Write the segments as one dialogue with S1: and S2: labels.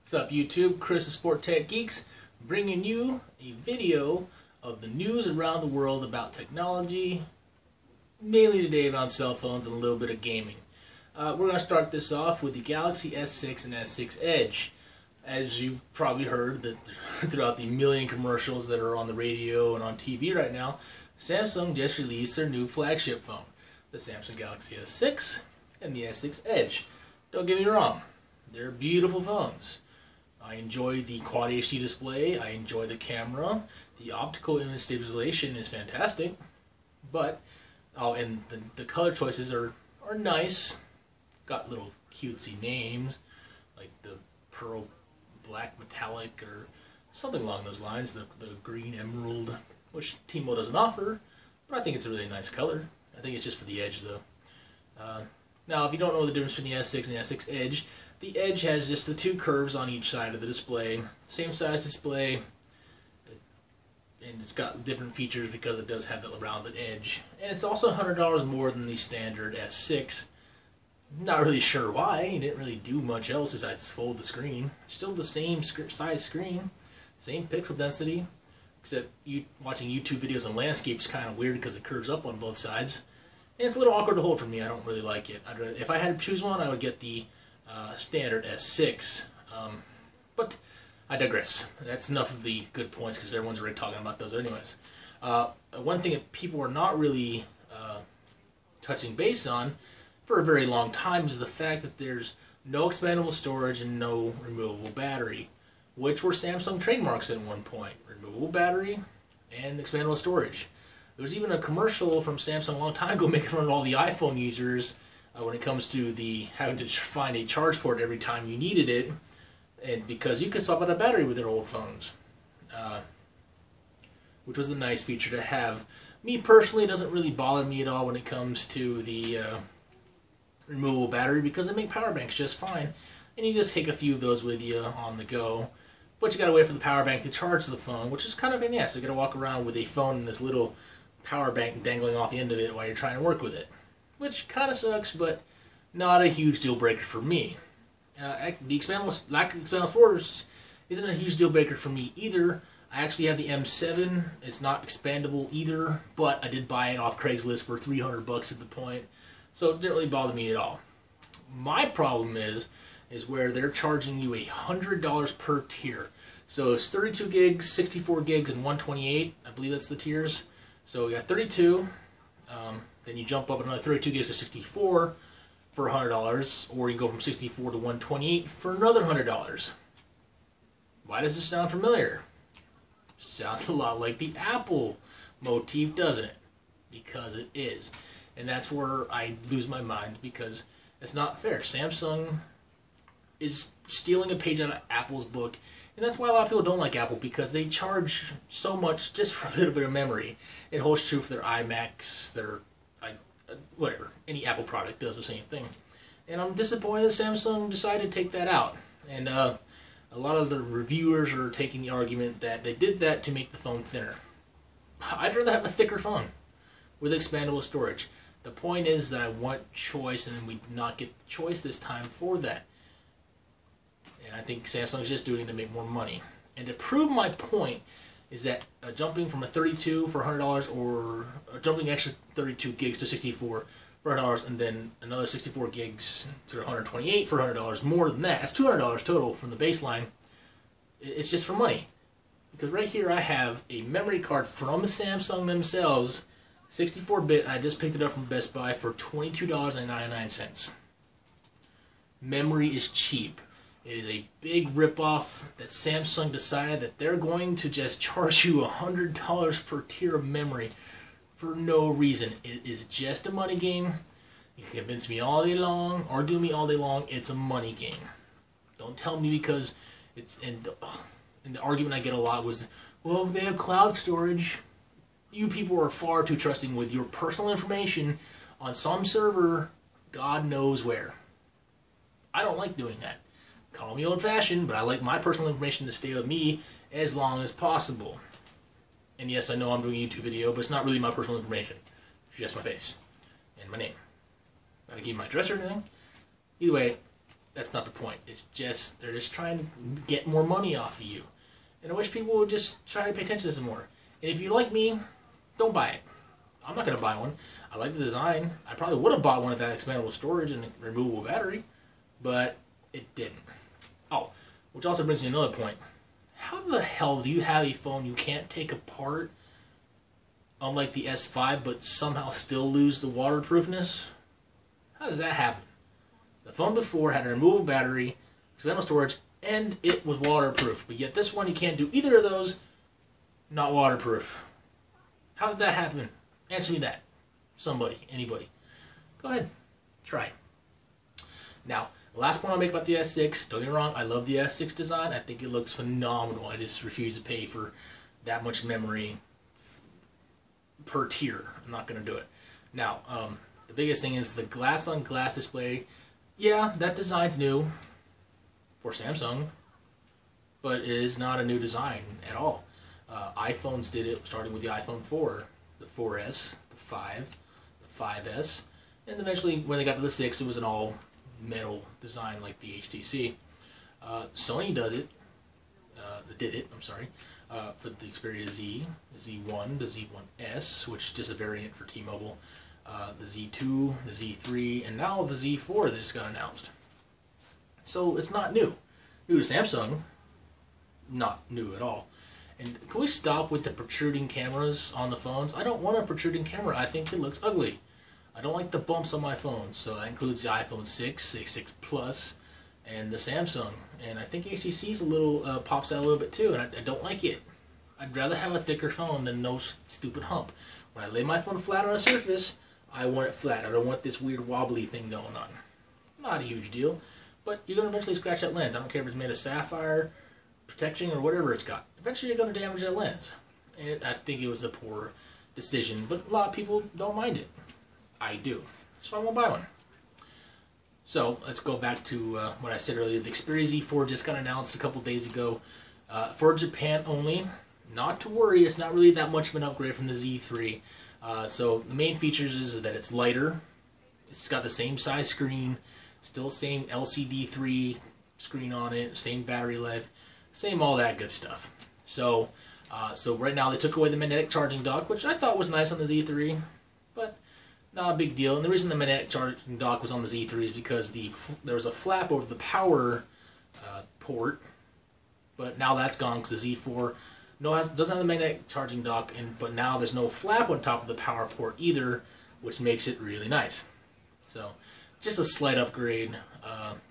S1: What's up YouTube? Chris of Sport Tech Geeks bringing you a video of the news around the world about technology, mainly today around cell phones and a little bit of gaming. We're going to start this off with the Galaxy S6 and S6 Edge. As you've probably heard that throughout the million commercials that are on the radio and on TV right now, Samsung just released their new flagship phone, the Samsung Galaxy S6 and the S6 Edge. Don't get me wrong, they're beautiful phones. I enjoy the Quad HD display, I enjoy the camera, the optical image stabilization is fantastic, but, and the color choices are nice, got little cutesy names, like the pearl black metallic or something along those lines, the green emerald, which T-Mobile doesn't offer, but I think it's a really nice color. I think it's just for the Edge though. Now, if you don't know the difference between the S6 and the S6 Edge, the Edge has just the two curves on each side of the display. Same size display, and it's got different features because it does have that rounded edge. And it's also $100 more than the standard S6. Not really sure why. It didn't really do much else besides fold the screen. Still the same size screen, same pixel density, except watching YouTube videos on landscape is kind of weird because it curves up on both sides. And it's a little awkward to hold for me. I don't really like it. If I had to choose one, I would get the standard S6. But I digress. That's enough of the good points because everyone's already talking about those anyways. One thing that people are not really touching base on for a very long time is the fact that there's no expandable storage and no removable battery, which were Samsung trademarks at one point. Removable battery and expandable storage. There was even a commercial from Samsung a long time ago making fun of all the iPhone users when it comes to having to find a charge port every time you needed it, and because you could swap out a battery with their old phones, which was a nice feature to have. Me personally, it doesn't really bother me at all when it comes to the removable battery because they make power banks just fine, and you just take a few of those with you on the go. But you gotta wait for the power bank to charge the phone, which is kind of a yes. You gotta walk around with a phone and this little power bank dangling off the end of it while you're trying to work with it, which kind of sucks, but not a huge deal breaker for me. The lack of expandable storage isn't a huge deal breaker for me either. I actually have the M7. It's not expandable either, but I did buy it off Craigslist for $300 at the point, so it didn't really bother me at all. My problem is where they're charging you $100 per tier. So it's 32 gigs, 64 gigs, and 128. I believe that's the tiers. So we got 32, then you jump up another 32 gigs to 64 for $100, or you go from 64 to 128 for another $100. Why does this sound familiar? Sounds a lot like the Apple motif, doesn't it? Because it is. And that's where I lose my mind, because it's not fair. Samsung is stealing a page out of Apple's book. And that's why a lot of people don't like Apple, because they charge so much just for a little bit of memory. It holds true for their iMacs, their whatever. Any Apple product does the same thing. And I'm disappointed that Samsung decided to take that out. And a lot of the reviewers are taking the argument that they did that to make the phone thinner. I'd rather have a thicker phone with expandable storage. The point is that I want choice, and we did not get the choice this time for that. And I think Samsung's just doing it to make more money. And to prove my point is that jumping from a 32 for $100, or jumping extra 32 gigs to 64 for $100, and then another 64 gigs to 128 for $100, more than that, that's $200 total from the baseline. It's just for money. Because right here I have a memory card from Samsung themselves, 64-bit. I just picked it up from Best Buy for $22.99. Memory is cheap. It is a big ripoff that Samsung decided that they're going to just charge you $100 per tier of memory for no reason. It is just a money game. You can convince me all day long, argue me all day long. It's a money game. Don't tell me because it's... And the argument I get a lot was, well, they have cloud storage. You people are far too trusting with your personal information on some server, God knows where. I don't like doing that. Call me old-fashioned, but I like my personal information to stay with me as long as possible. And yes, I know I'm doing a YouTube video, but it's not really my personal information. It's just my face and my name. I gotta give my address or anything. Either way, That's not the point. It's just, they're just trying to get more money off of you. And I wish people would just try to pay attention to this more. And if you like me, don't buy it. I'm not going to buy one. I like the design. I probably would have bought one of that expandable storage and removable battery, but it didn't. Oh, which also brings me to another point. How the hell do you have a phone you can't take apart, unlike the S5, but somehow still lose the waterproofness? How does that happen? The phone before had a removable battery, expandable storage, and it was waterproof. But yet this one, you can't do either of those, not waterproof. How did that happen? Answer me that. Somebody, anybody. Go ahead. Try. Now, the last point I'll make about the S6, don't get me wrong, I love the S6 design. I think it looks phenomenal. I just refuse to pay for that much memory per tier. I'm not going to do it. Now, the biggest thing is the glass-on-glass display. Yeah, that design's new for Samsung, but it is not a new design at all. iPhones did it, starting with the iPhone 4, the 4S, the 5, the 5S, and eventually when they got to the 6, it was an all metal design like the HTC. Sony did it, for the Xperia Z, the Z1, the Z1S, which is just a variant for T-Mobile, the Z2, the Z3, and now the Z4 that just got announced. So it's not new. New to Samsung, not new at all. And can we stop with the protruding cameras on the phones? I don't want a protruding camera. I think it looks ugly. I don't like the bumps on my phone. So that includes the iPhone 6, 6 Plus, and the Samsung. And I think HTC's a little, pops out a little bit too, and I don't like it. I'd rather have a thicker phone than no stupid hump. When I lay my phone flat on a surface, I want it flat. I don't want this weird wobbly thing going on. Not a huge deal, but you're going to eventually scratch that lens. I don't care if it's made of sapphire, protection, or whatever it's got. Eventually you're going to damage that lens. And I think it was a poor decision, but a lot of people don't mind it. I do. So I won't buy one. So let's go back to what I said earlier. The Xperia Z4 just got announced a couple days ago. For Japan only. Not to worry, it's not really that much of an upgrade from the Z3. So the main features is that it's lighter. It's got the same size screen. Still same LCD 3 screen on it. Same battery life. Same all that good stuff. So right now they took away the magnetic charging dock, which I thought was nice on the Z3, but not a big deal. And the reason the magnetic charging dock was on the Z3 is because there was a flap over the power port, but now that's gone because the Z4 doesn't have the magnetic charging dock, but now there's no flap on top of the power port either, which makes it really nice. So just a slight upgrade,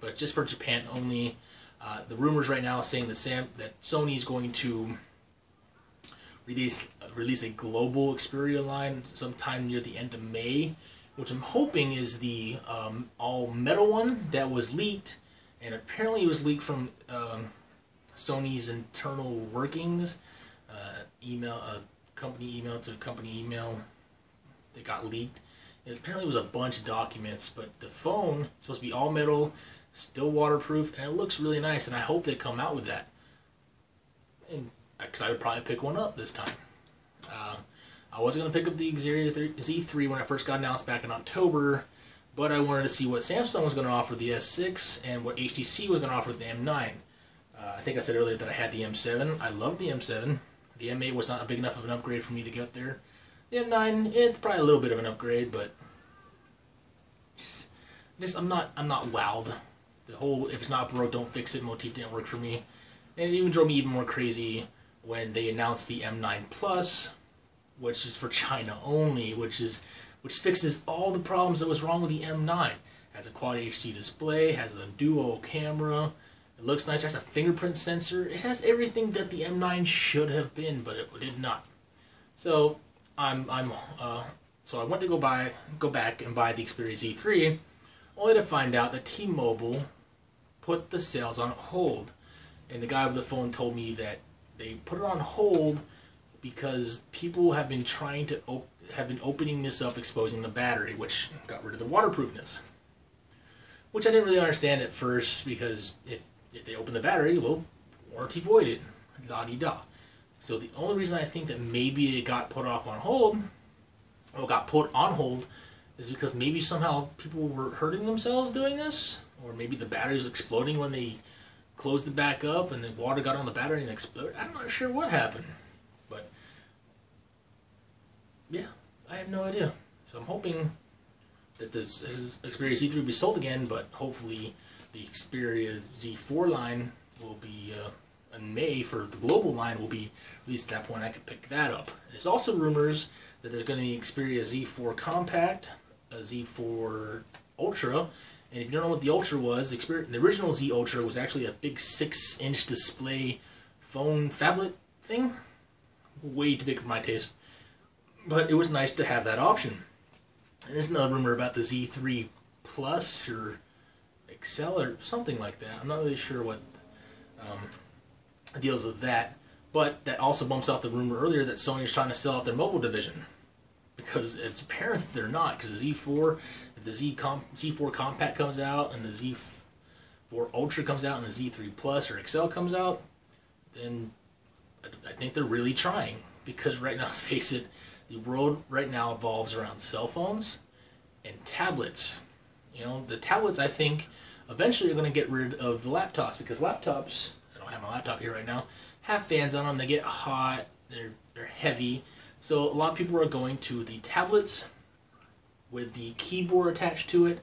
S1: but just for Japan only. The rumors right now are saying that Sony is going to release a global Xperia line sometime near the end of May, which I'm hoping is the all-metal one that was leaked, and apparently it was leaked from Sony's internal workings, company email to company email that got leaked. And apparently it was a bunch of documents, but the phone is supposed to be all metal, still waterproof, and it looks really nice, and I hope they come out with that. And because I would probably pick one up this time. I was going to pick up the Xperia Z3 when I first got announced back in October, but I wanted to see what Samsung was going to offer with the S6 and what HTC was going to offer with the M9. I think I said earlier that I had the M7. I love the M7. The M8 was not big enough of an upgrade for me to get there. The M9, it's probably a little bit of an upgrade, but just I'm not wowed. The whole "if it's not broke, don't fix it" motif didn't work for me, and it even drove me even more crazy when they announced the M9 Plus, which is for China only, which fixes all the problems that was wrong with the M9. It has a Quad HD display, has a dual camera, it looks nice, it has a fingerprint sensor, it has everything that the M9 should have been, but it did not. So so I went to go back and buy the Xperia Z3, only to find out that T-Mobile put the sales on hold. And the guy over the phone told me that they put it on hold because people have been opening this up, exposing the battery, which got rid of the waterproofness. Which I didn't really understand at first, because if they open the battery, well, warranty voided, la-di-da. So the only reason I think that maybe it got put on hold, is because maybe somehow people were hurting themselves doing this, or maybe the battery was exploding when they closed it back up and the water got on the battery and exploded. I'm not sure what happened, but yeah, I have no idea. So I'm hoping that this Xperia Z3 will be sold again, but hopefully the Xperia Z4 line will be in May for the global line will be released. At that point I could pick that up. There's also rumors that there's going to be Xperia Z4 Compact, a Z4 Ultra, and if you don't know what the Ultra was, the original Z Ultra was actually a big 6-inch display phone phablet thing. Way too big for my taste. But it was nice to have that option. And there's another rumor about the Z3 Plus or XL or something like that. I'm not really sure what deals with that. But that also bumps off the rumor earlier that Sony is trying to sell out their mobile division. Because it's apparent that they're not. Because the Z4, if the Z4 Compact comes out and the Z4 Ultra comes out and the Z3 Plus or XL comes out, then I think they're really trying. Because right now, let's face it, the world right now evolves around cell phones and tablets. You know, the tablets, I think, eventually are going to get rid of the laptops, because laptops, I don't have my laptop here right now, have fans on them, they get hot, they're heavy. So a lot of people are going to the tablets with the keyboard attached to it.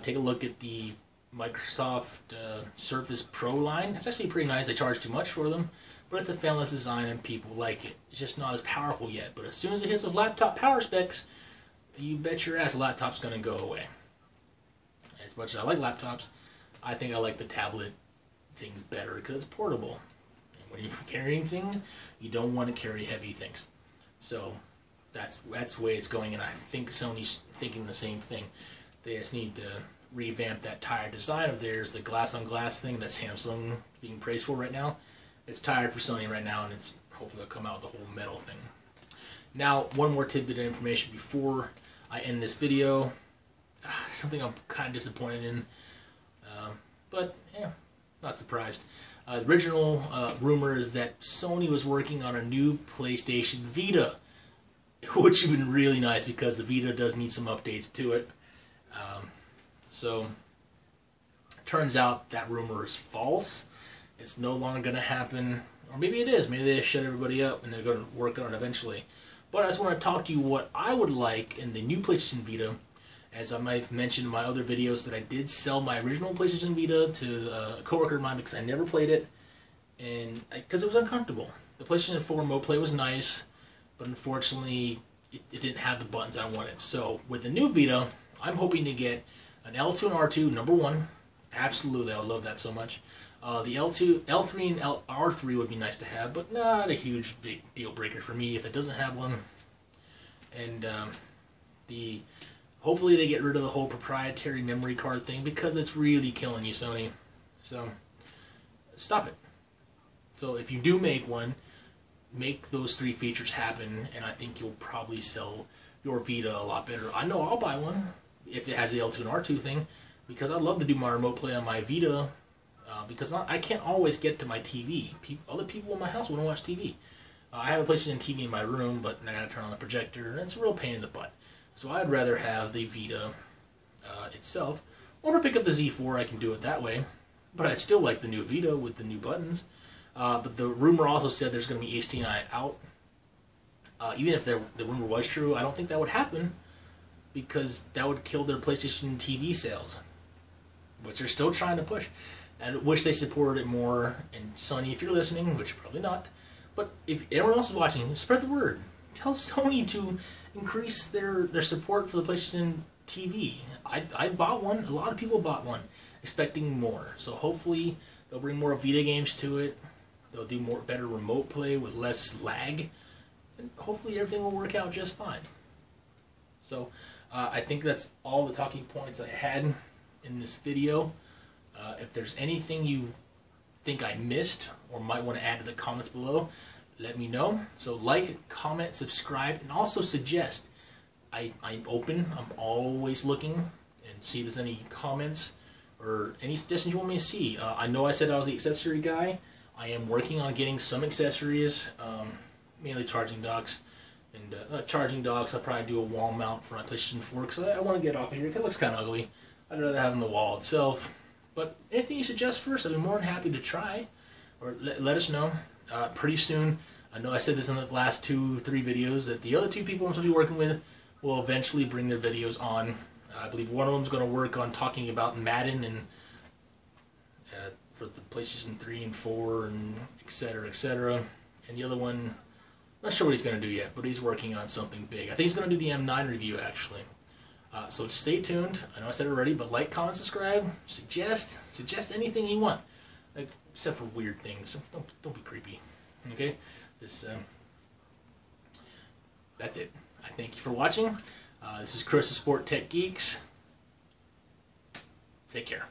S1: Take a look at the Microsoft Surface Pro line. It's actually pretty nice. They charge too much for them, but it's a fanless design and people like it. It's just not as powerful yet, but as soon as it hits those laptop power specs, you bet your ass the laptop's going to go away. As much as I like laptops, I think I like the tablet thing better because it's portable. And when you're carrying things, you don't want to carry heavy things. So that's the way it's going, and I think Sony's thinking the same thing. They just need to revamp that tired design of theirs, the glass-on-glass thing that Samsung is being praised for right now. It's tired for Sony right now, and it's hopefully they'll come out with the whole metal thing. Now, one more tidbit of information before I end this video. Something I'm kind of disappointed in, but yeah, not surprised. The original rumor is that Sony was working on a new PlayStation Vita, which would have been really nice because the Vita does need some updates to it. So, turns out that rumor is false. It's no longer going to happen, or maybe it is. Maybe they shut everybody up and they're going to work on it eventually. But I just want to talk to you what I would like in the new PlayStation Vita. As I might have mentioned in my other videos, that I did sell my original PlayStation Vita to a coworker of mine because I never played it, and because it was uncomfortable. The PlayStation 4 remote play was nice, but unfortunately, it didn't have the buttons I wanted. So with the new Vita, I'm hoping to get an L2 and R2, number one. Absolutely, I would love that so much. The L2, L3, and R3 would be nice to have, but not a huge big deal breaker for me if it doesn't have one. And hopefully they get rid of the whole proprietary memory card thing because it's really killing you, Sony. So, stop it. So if you do make one, make those three features happen, and I think you'll probably sell your Vita a lot better. I know I'll buy one if it has the L2 and R2 thing, because I'd love to do my remote play on my Vita, because I can't always get to my TV. Other people in my house want to watch TV. I have a PlayStation TV in my room, but I gotta turn on the projector, and it's a real pain in the butt. So I'd rather have the Vita itself, or pick up the Z4, I can do it that way. But I'd still like the new Vita with the new buttons. But the rumor also said there's going to be HDMI out. Even if the rumor was true, I don't think that would happen, because that would kill their PlayStation TV sales, which they're still trying to push. And I wish they supported it more. And Sony, if you're listening, which you're probably not, but if everyone else is watching, spread the word. Tell Sony to increase their support for the PlayStation TV. I bought one. A lot of people bought one, expecting more. So hopefully they'll bring more Vita games to it. They'll do better remote play with less lag, and hopefully everything will work out just fine. So I think that's all the talking points I had in this video. If there's anything you think I missed or might want to add to the comments below, let me know. So like, comment, subscribe, and also suggest. I'm open. I'm always looking and see if there's any comments or any suggestions you want me to see. I know I said I was the accessory guy. I am working on getting some accessories, mainly charging docks. And charging docks, I'll probably do a wall mount for my PlayStation 4 because I want to get it off of here because it looks kind of ugly. I'd rather have it on the wall itself. But anything you suggest first, I'd be more than happy to try. Or let us know. Pretty soon, I know I said this in the last 2-3 videos, that the other 2 people I'm going to be working with will eventually bring their videos on. I believe one of them is going to work on talking about Madden and for the PlayStation 3 and 4 and etc. etc. And the other one, not sure what he's going to do yet, but he's working on something big. I think he's going to do the M9 review actually. So stay tuned. I know I said it already, but like, comment, subscribe, suggest anything you want, except for weird things. Don't be creepy. Okay, that's it. I thank you for watching. This is Chris of Sport Tech Geeks. Take care.